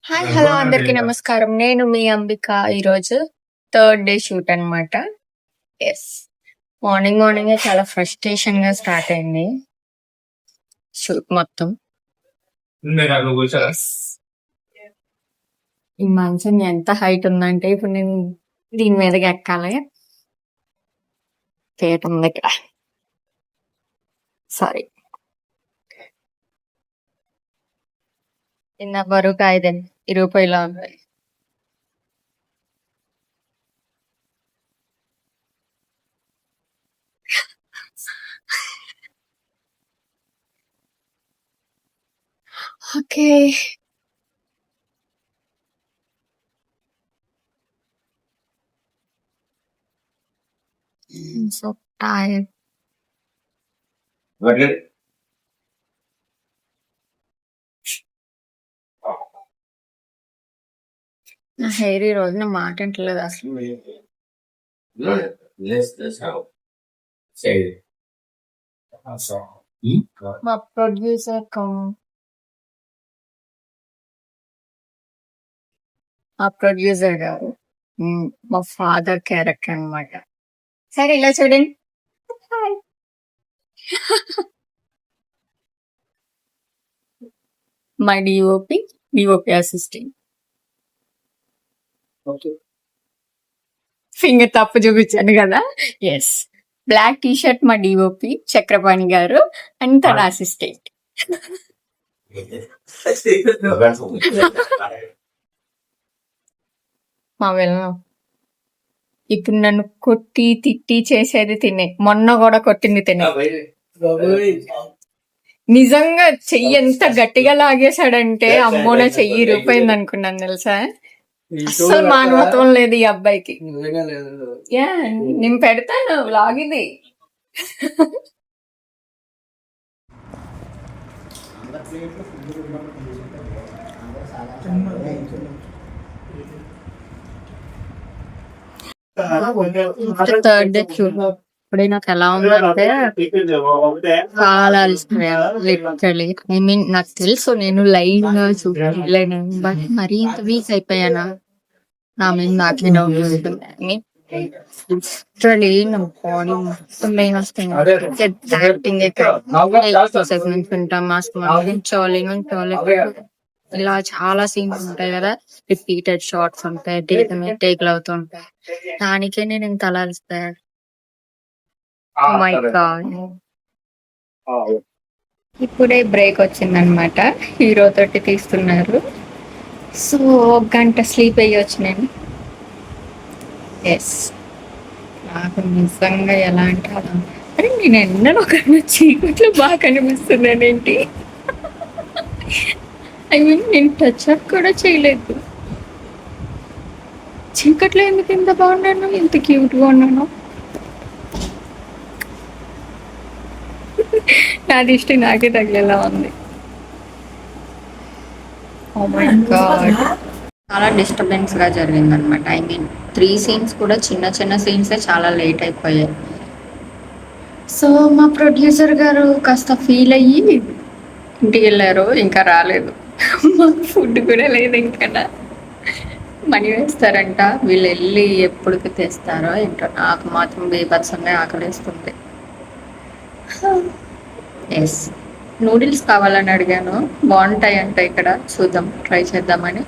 Hi! Hello! అందరికీ నమస్కారం. నేను మీ అంబిక. ఈరోజు థర్డ్ డే షూట్ అనమాట. యెస్. మార్నింగే చాలా ఫ్రస్ట్రేషన్‌గా స్టార్ట్ అయింది షూట్ మొత్తం. యెస్. ఈ మంచం ఎంత హైట్ ఉందంటే ఇప్పుడు నేను దీని మీదకి ఎక్కాలి. పీట ఉంది ఇక్కడ. సారీ. నిన్న బరువు కాయదండి. ఇరిగిపోయేలా ఉంది. ఓకే. So tired. నా హెయిర్ ఈ రోజు నా మాట వింటలేదు అసలు. మా ప్రొడ్యూసర్ గారు మా ఫాదర్ క్యారెక్టర్ అన్నమాట. సరే ఇలా చూడండి. Hi. My DOP assistant. Finger తప్పు చూపించాను కదా. ఎస్. బ్లాక్ టీ షర్ట్ మా డిఓపి చక్రపాణి గారు అండ్ తన అసిస్టెంట్. మా వెళ్ళను ఇప్పుడు నన్ను కొట్టి తిట్టి చేసేది తినే. మొన్న కూడా కొట్టింది తినే. నిజంగా చెయ్యి ఎంత గట్టిగా లాగేశాడంటే అమ్మో నా చెయ్యి ఇరిగిపోయింది అనుకున్నాను తెలుసా. అస్సలు మానవత్వం లేదు ఈ అబ్బాయికి. యా నేను పెడతాను వ్లాగ్ ఇది. థర్డ్ డే ఇప్పుడే నాకు ఎలా ఉందంటే చాలా లిటరలీ ఐ మీన్ నాకు తెలుసు నేను లైన్ గా చూడలేను, బట్ మరీ ఇంత వీక్ అయిపోయానా నా మీద నాకే డౌట్ ఉంటుంది. లిటరలీ నా బాడీ మొత్తం పెయిన్ వస్తుంది. ఇలా చాలా సీన్స్ ఉంటాయి కదా, రిపీటెడ్ షార్ట్స్ ఉంటాయి, టేక్లు అవుతుంటాయి. దానికే నేను ఇంత అలరిస్తాను. ఇప్పుడే బ్రేక్ వచ్చిందనమాట. హీరో తోటి తీస్తున్నారు. సో 1 గంట స్లీప్ అయ్యొచ్చు నేను. ఎస్. నాకు నిజంగా ఎలా అంటే అలా అరే నేను ఎన్నడూ ఒక చీకట్లో బాగా కనిపిస్తున్నానేంటి. ఐ మీన్ నేను టచ్ అప్ కూడా చేయలేదు. చీకట్లో ఎందుకు ఇంత బాగున్నాను, ఇంత క్యూట్గా ఉన్నాను. నా దిష్టి నాకే తగిలేలా ఉంది. Oh my god. చాలా డిస్టర్బెన్స్ గా జరిగింది అనమాట. ఐ మీన్ 3 సీన్స్ కూడా చిన్న చిన్న సీన్స్ చాలా లేట్ అయిపోయాయి. సో మా ప్రొడ్యూసర్ గారు కాస్త ఫీల్ అయ్యి ఇంటికి వెళ్ళారు, ఇంకా రాలేదు. మాకు ఫుడ్ కూడా లేదు, ఇంకా మనీ వేస్తారంట. వీళ్ళు వెళ్ళి ఎప్పటికి తెస్తారో ఏంటో. నాకు మాత్రం బీభత్సంగా ఆకలిస్తుంది. ఎస్. నూడిల్స్ కావాలని అడిగాను, బాగుంటాయి అంట ఇక్కడ, చూద్దాం ట్రై చేద్దామని.